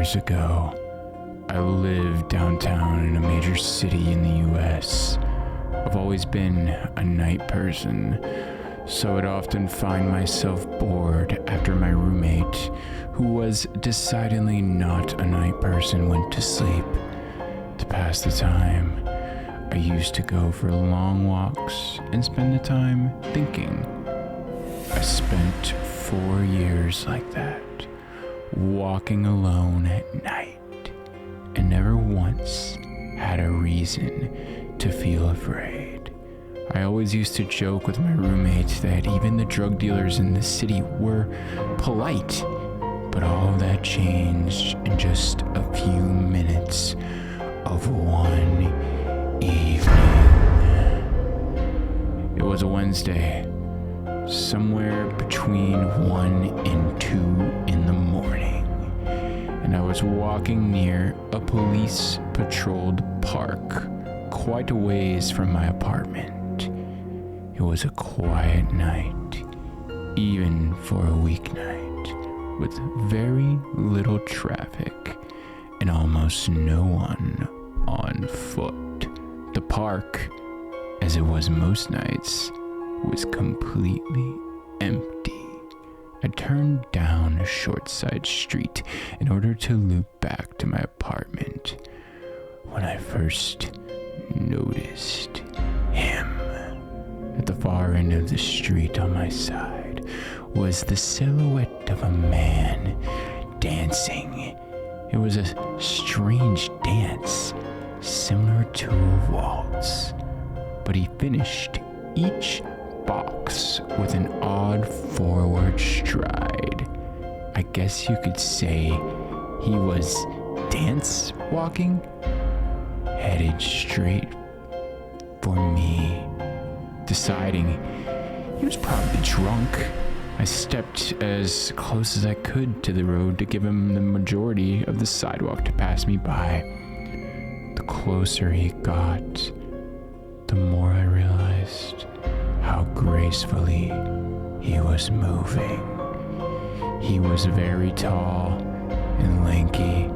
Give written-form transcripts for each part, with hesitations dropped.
years ago, I lived downtown in a major city in the US. I've always been a night person, so I'd often find myself bored after my roommate, who was decidedly not a night person, went to sleep. To pass the time, I used to go for long walks and spend the time thinking. I spent 4 years like that, walking alone at night, and never once had a reason to feel afraid. I always used to joke with my roommate that even the drug dealers in the city were polite, but all of that changed in just a few minutes of one evening. It was a Wednesday, somewhere between 1 and 2 in the morning, and I was walking near a police-patrolled park quite a ways from my apartment. It was a quiet night, even for a weeknight, with very little traffic and almost no one on foot. The park, as it was most nights, was completely empty. I turned down a short side street in order to loop back to my apartment when I first noticed him. At the far end of the street on my side was the silhouette of a man dancing. It was a strange dance, similar to a waltz, but he finished each box with an odd forward stride. I guess you could say he was dance walking, headed straight for me. Deciding he was probably drunk, I stepped as close as I could to the road to give him the majority of the sidewalk to pass me by. The closer he got, the more I realized how gracefully he was moving. He was very tall and lanky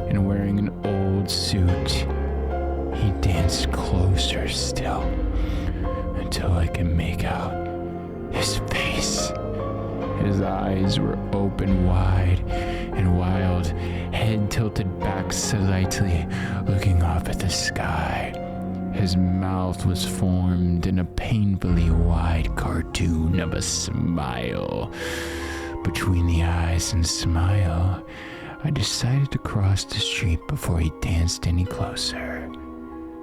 and wearing an old suit. He danced closer still until I could make out his face. His eyes were open wide and wild, head tilted back slightly, looking off at the sky. His mouth was formed in a painfully wide cartoon of a smile. Between the eyes and smile, I decided to cross the street before he danced any closer.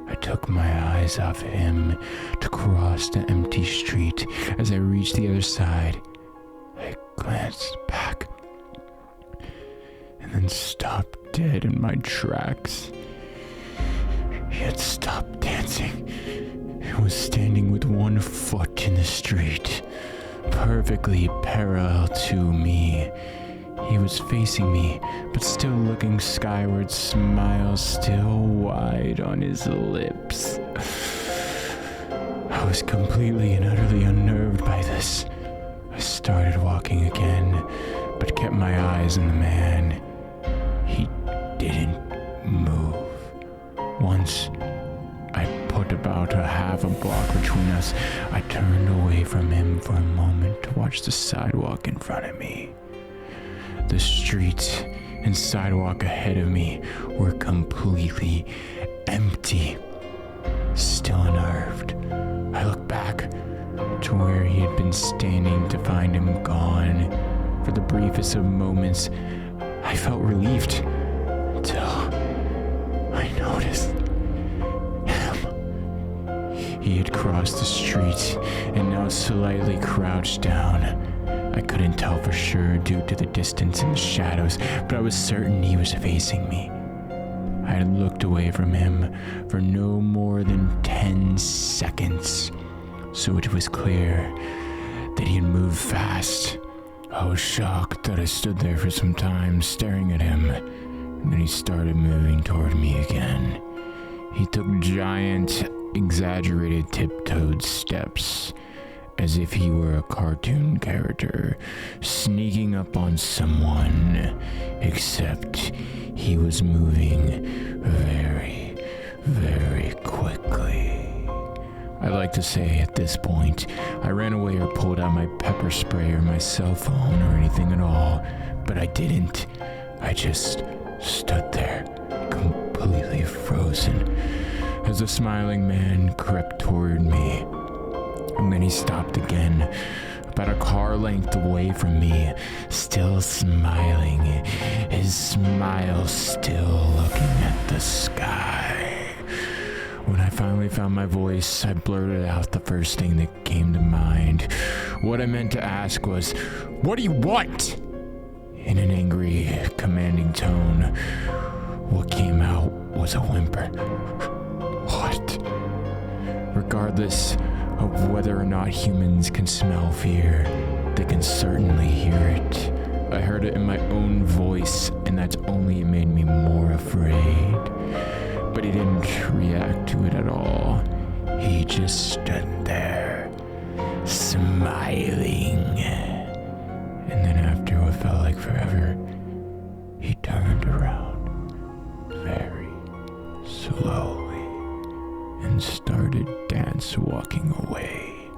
I took my eyes off him to cross the empty street. As I reached the other side, I glanced back and then stopped dead in my tracks. He had stopped dancing and was standing with one foot in the street, perfectly parallel to me. He was facing me, but still looking skyward, smile still wide on his lips. I was completely and utterly unnerved by this. I started walking again, but kept my eyes on the man. He didn't move. Once I put about a half a block between us, I turned away from him for a moment to watch the sidewalk in front of me. The street and sidewalk ahead of me were completely empty. Still unnerved, I looked back to where he had been standing to find him gone. For the briefest of moments, I felt relieved until I noticed him. He had crossed the street and now slightly crouched down. I couldn't tell for sure due to the distance and the shadows, but I was certain he was facing me. I had looked away from him for no more than 10 seconds, so it was clear that he had moved fast. I was shocked that I stood there for some time staring at him, and then he started moving toward me again. He took giant, exaggerated tiptoed steps as if he were a cartoon character sneaking up on someone, except he was moving very, very quickly. I like to say at this point, I ran away or pulled out my pepper spray or my cell phone or anything at all, but I didn't. I just stood there, completely frozen, as the smiling man crept toward me. And then he stopped again, about a car length away from me, still smiling, his smile still looking at the sky. When I finally found my voice, I blurted out the first thing that came to mind. What I meant to ask was, "What do you want?" In an angry, commanding tone. What came out was a whimper. What? Regardless of whether or not humans can smell fear, they can certainly hear it. I heard it in my own voice, and that's only made me more afraid. But he didn't react to it at all. He just stood there, smiling. And then after what felt like forever, he turned around very slowly and started dance walking away.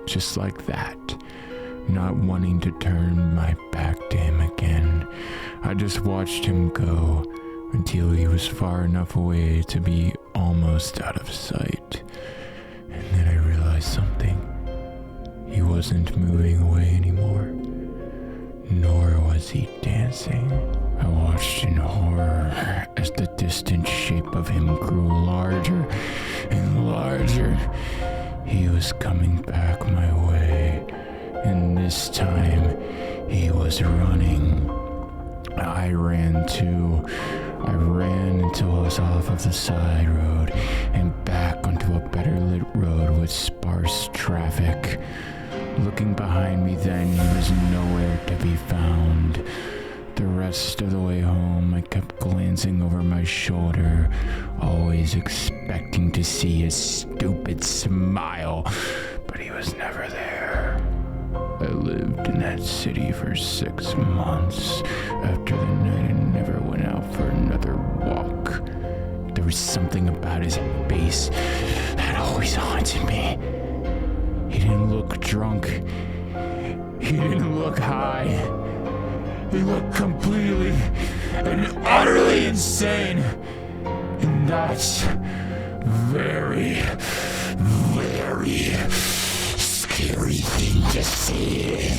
Just like that, not wanting to turn my back to him again. I just watched him go until he was far enough away to be almost out of sight. And then I realized something. He wasn't moving away anymore, nor was he dancing. I watched in horror as the distant shape of him grew larger and larger. He was coming back my way, and this time he was running. I ran too. I ran until I was off of the side road and back onto a better lit road with sparse traffic. Looking behind me then, he was nowhere to be found. The rest of the way home, I kept glancing over my shoulder, always expecting to see his stupid smile, but he was never there. I lived in that city for 6 months. After the night, I never went out for another walk. There was something about his face that always haunted me. He didn't look drunk. He didn't look high. He looked completely and utterly insane. And that's very, very scary thing to see.